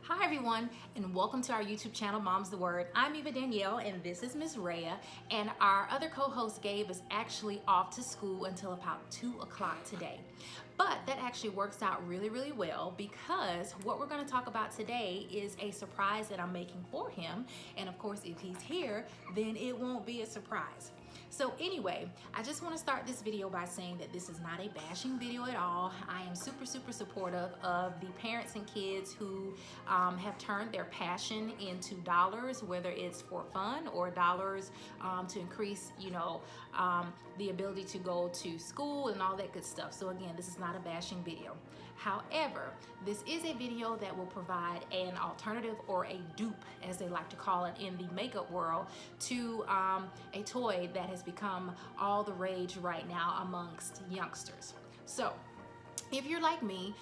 Hi everyone, and welcome to our YouTube channel, Mom's the Word. I'm Eva Danielle, and this is Miss Rhea, and our other co-host Gabe is actually off to school until about 2 o'clock today. But that actually works out really well because what we're going to talk about today is a surprise that I'm making for him, and of course if he's here, then it won't be a surprise. So anyway, I just want to start this video by saying that this is not a bashing video at all. I am super supportive of the parents and kids who have turned their passion into dollars, whether it's for fun or dollars to increase, the ability to go to school and all that good stuff. So again, this is not a bashing video. However, this is a video that will provide an alternative or a dupe, as they like to call it in the makeup world, to a toy that has become all the rage right now amongst youngsters. So if you're like me,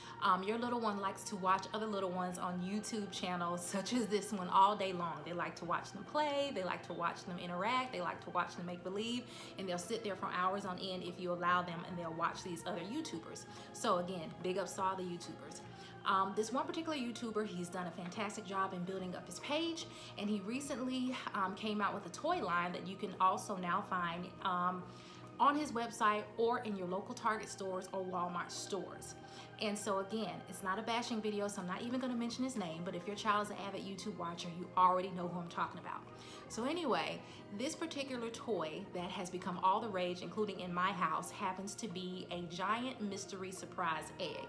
your little one likes to watch other little ones on YouTube channels such as this one all day long. They like to watch them play, they like to watch them interact, they like to watch them make believe, and they'll sit there for hours on end if you allow them, and they'll watch these other YouTubers. So again, big ups to all the YouTubers. This one particular YouTuber, he's done a fantastic job in building up his page, and he recently came out with a toy line that you can also now find on his website or in your local Target stores or Walmart stores. And so again, it's not a bashing video, so I'm not even going to mention his name, but if your child is an avid YouTube watcher, you already know who I'm talking about. So anyway, this particular toy that has become all the rage, including in my house, happens to be a giant mystery surprise egg.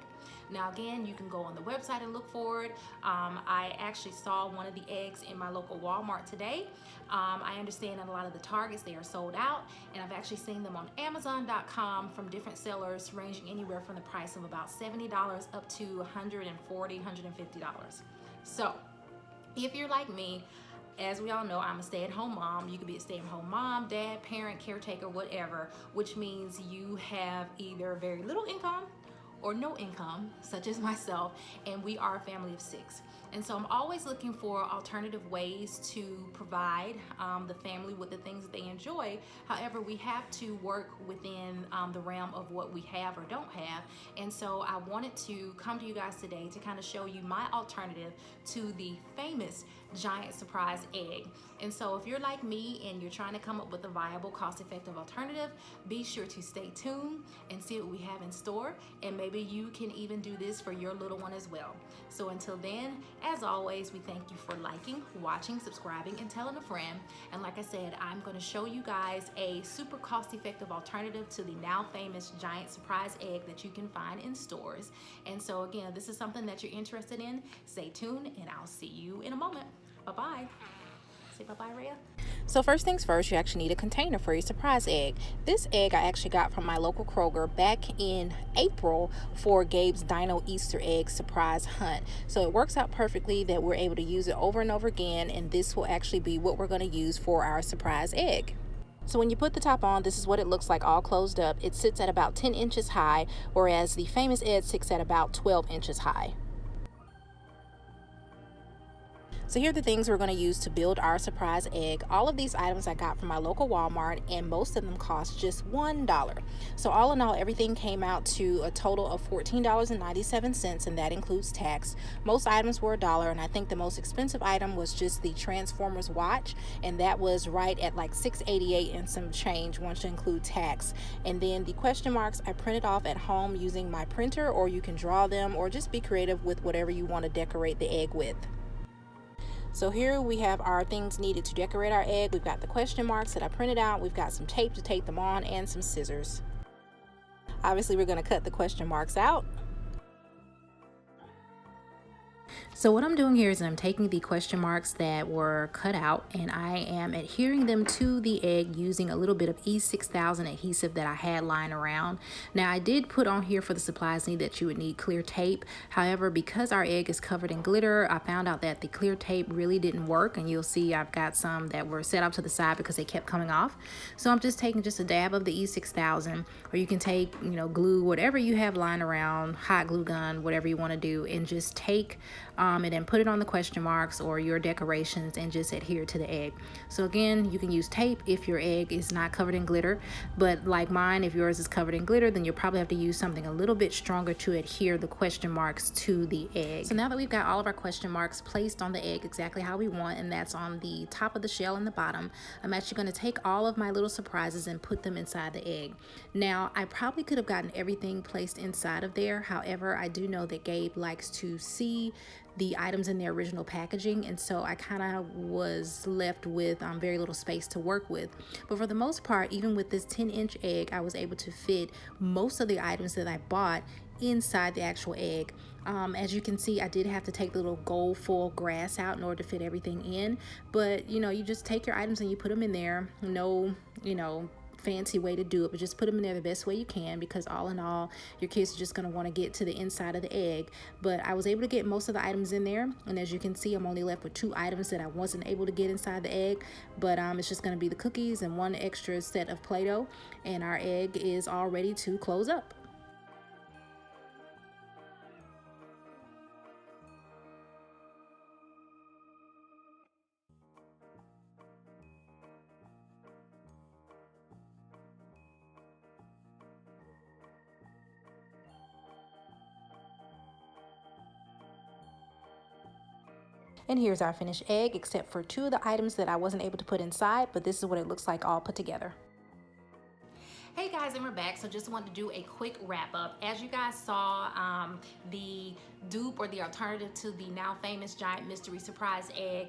Now again, you can go on the website and look for it. I actually saw one of the eggs in my local Walmart today. I understand that a lot of the Targets, they are sold out, and I've actually seen them on Amazon.com from different sellers ranging anywhere from the price of about $70 up to $140, $150. So if you're like me, as we all know, I'm a stay-at-home mom. You could be a stay-at-home mom, dad, parent, caretaker, whatever, which means you have either very little income or no income, such as myself, and we are a family of 6. And so I'm always looking for alternative ways to provide the family with the things that they enjoy. However, we have to work within the realm of what we have or don't have. And so I wanted to come to you guys today to kind of show you my alternative to the famous giant surprise egg. And so if you're like me and you're trying to come up with a viable, cost-effective alternative, be sure to stay tuned and see what we have in store, and maybe you can even do this for your little one as well. So until then, as always, we thank you for liking, watching, subscribing, and telling a friend. And like I said, I'm going to show you guys a super cost-effective alternative to the now famous giant surprise egg that you can find in stores. And so again, this is something that you're interested in, stay tuned, and I'll see you in a moment. Bye-bye. Say bye-bye, Rhea. So first things first, you actually need a container for your surprise egg. This egg I actually got from my local Kroger back in April for Gabe's Dino Easter egg surprise hunt. So it works out perfectly that we're able to use it over and over again, and this will actually be what we're going to use for our surprise egg. So when you put the top on, this is what it looks like all closed up. It sits at about 10 inches high, whereas the famous egg sits at about 12 inches high. So here are the things we're going to use to build our surprise egg. All of these items I got from my local Walmart, and most of them cost just $1. So all in all, everything came out to a total of $14.97, and that includes tax. Most items were $1, and I think the most expensive item was just the Transformers watch, and that was right at like $6.88 and some change once you include tax. And then the question marks I printed off at home using my printer, or you can draw them, or just be creative with whatever you want to decorate the egg with. So here we have our things needed to decorate our egg. We've got the question marks that I printed out. We've got some tape to tape them on and some scissors. Obviously, we're going to cut the question marks out. So what I'm doing here is I'm taking the question marks that were cut out, and I am adhering them to the egg using a little bit of E6000 adhesive that I had lying around. Now I did put on here for the supplies needed that you would need clear tape. However, because our egg is covered in glitter, I found out that the clear tape really didn't work, and you'll see I've got some that were set up to the side because they kept coming off. So I'm just taking just a dab of the E6000, or you can take, glue, whatever you have lying around, hot glue gun, whatever you want to do, and just take and then put it on the question marks or your decorations and just adhere to the egg. So again, you can use tape if your egg is not covered in glitter, but like mine, if yours is covered in glitter, then you'll probably have to use something a little bit stronger to adhere the question marks to the egg. So now that we've got all of our question marks placed on the egg exactly how we want, and that's on the top of the shell and the bottom, I'm actually going to take all of my little surprises and put them inside the egg. Now, I probably could have gotten everything placed inside of there. However, I do know that Gabe likes to see the items in their original packaging, and so I kind of was left with very little space to work with. But for the most part, even with this 10-inch egg, I was able to fit most of the items that I bought inside the actual egg. As you can see, I did have to take the little gold foil grass out in order to fit everything in, but you just take your items and you put them in there. No, fancy way to do it, but just put them in there the best way you can, because all in all, your kids are just going to want to get to the inside of the egg. But I was able to get most of the items in there, and as you can see, I'm only left with 2 items that I wasn't able to get inside the egg. But it's just going to be the cookies and 1 extra set of Play-Doh, and our egg is all ready to close up. And here's our finished egg, except for 2 of the items that I wasn't able to put inside, but this is what it looks like all put together. Hey guys, and we're back. So just wanted to do a quick wrap up. As you guys saw, the dupe or the alternative to the now famous giant mystery surprise egg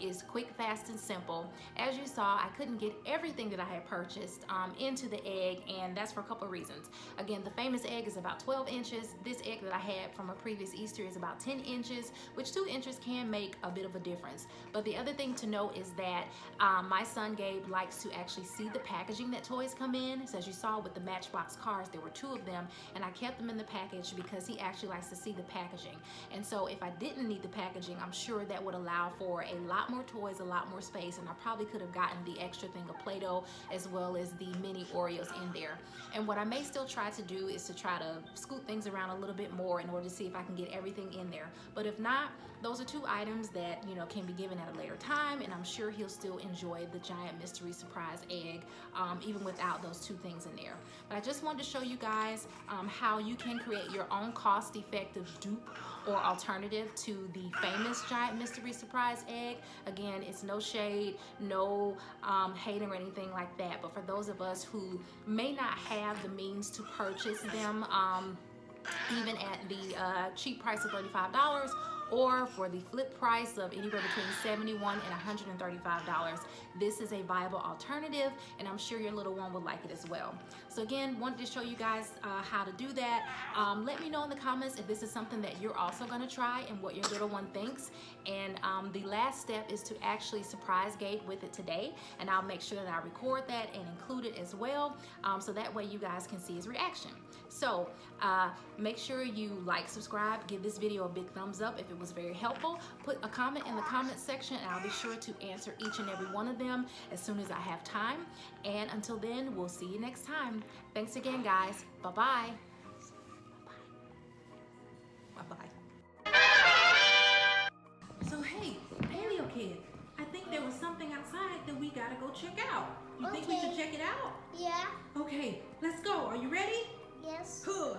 is quick, fast, and simple. As you saw, I couldn't get everything that I had purchased into the egg, and that's for a couple of reasons. Again, the famous egg is about 12 inches. This egg that I had from a previous Easter is about 10 inches, which 2 inches can make a bit of a difference. But the other thing to note is that my son Gabe likes to actually see the packaging that toys come in. So as you saw with the Matchbox cars, there were 2 of them, and I kept them in the package because he actually likes to see the packaging. And so if I didn't need the packaging, I'm sure that would allow for a lot more toys, a lot more space, and I probably could have gotten the extra thing of Play-Doh as well as the mini Oreos in there. And what I may still try to do is to try to scoot things around a little bit more in order to see if I can get everything in there. But if not, those are 2 items that can be given at a later time, and I'm sure he'll still enjoy the giant mystery surprise egg even without those 2 things in there. But I just wanted to show you guys how you can create your own cost-effective dupe or alternative to the famous giant mystery surprise egg. Again, it's no shade, no hating or anything like that, but for those of us who may not have the means to purchase them even at the cheap price of $35, or for the flip price of anywhere between $71 and $135. This is a viable alternative, and I'm sure your little one would like it as well. So again, wanted to show you guys how to do that. Let me know in the comments if this is something that you're also going to try and what your little one thinks. And the last step is to actually surprise Gabe with it today, and I'll make sure that I record that and include it as well, so that way you guys can see his reaction. So make sure you like, subscribe, give this video a big thumbs up if it was very helpful. Put a comment in the comment section, and I'll be sure to answer each and every one of them as soon as I have time. And until then, we'll see you next time. Thanks again, guys. Bye-bye. Bye-bye. So hey, Paleo Kid, I think there was something outside that we gotta go check out. You think we should check it out? Yeah. Okay, let's go. Are you ready? Yes. Cool.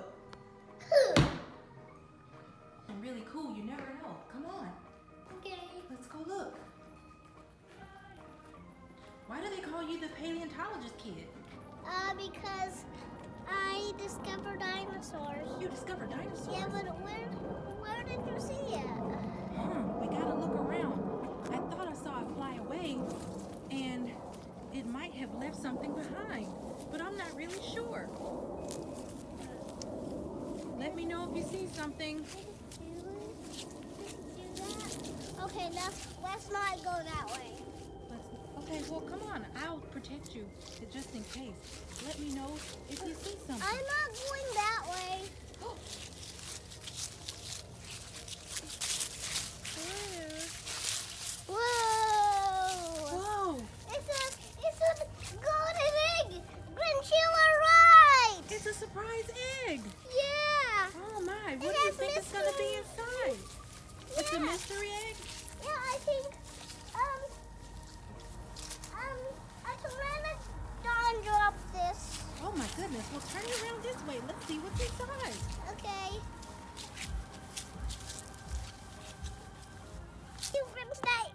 And really cool, you never know. Come on. Okay. Let's go look. Why do they call you the paleontologist kid? Because I discovered dinosaurs. You discovered dinosaurs? Yeah, but where did you see it? We gotta look around. I thought I saw it fly away, and it might have left something behind, but I'm not really sure. Let me know if you see something. Okay, let's not go that way. Okay, well, come on. I'll protect you just in case. Let me know if you see something. I'm not going that way. Whoa! Whoa! It's a golden egg! Grinchilla right! It's a surprise egg! Yeah! Oh my, what do you think is going to be inside? It's a mystery egg? Yeah, I think, a pteranodon dropped this. Oh my goodness. Well, turn it around this way. Let's see what's inside. Okay.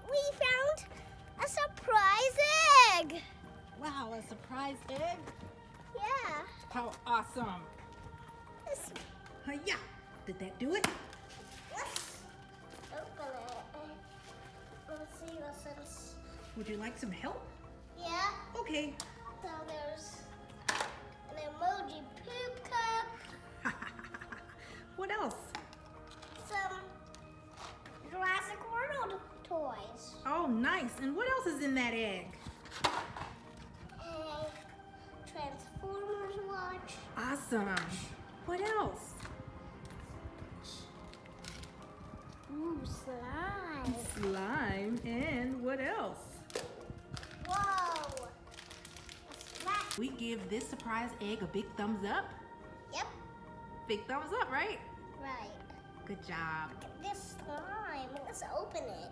We found a surprise egg. Wow, a surprise egg? Yeah. How awesome. Let's, Hiya! Did that do it? let's open it. Let's see what's in. Would you like some help? Yeah. Okay. So there's an emoji poop cup, What else? some Jurassic World toys, Oh, nice. And what else is in that egg? a Transformers watch, Awesome. What else? ooh, slime. Slime. And what else? Whoa. A splash. We give this surprise egg a big thumbs up. Yep. Big thumbs up, right? Right. Good job. This slime. Let's open it.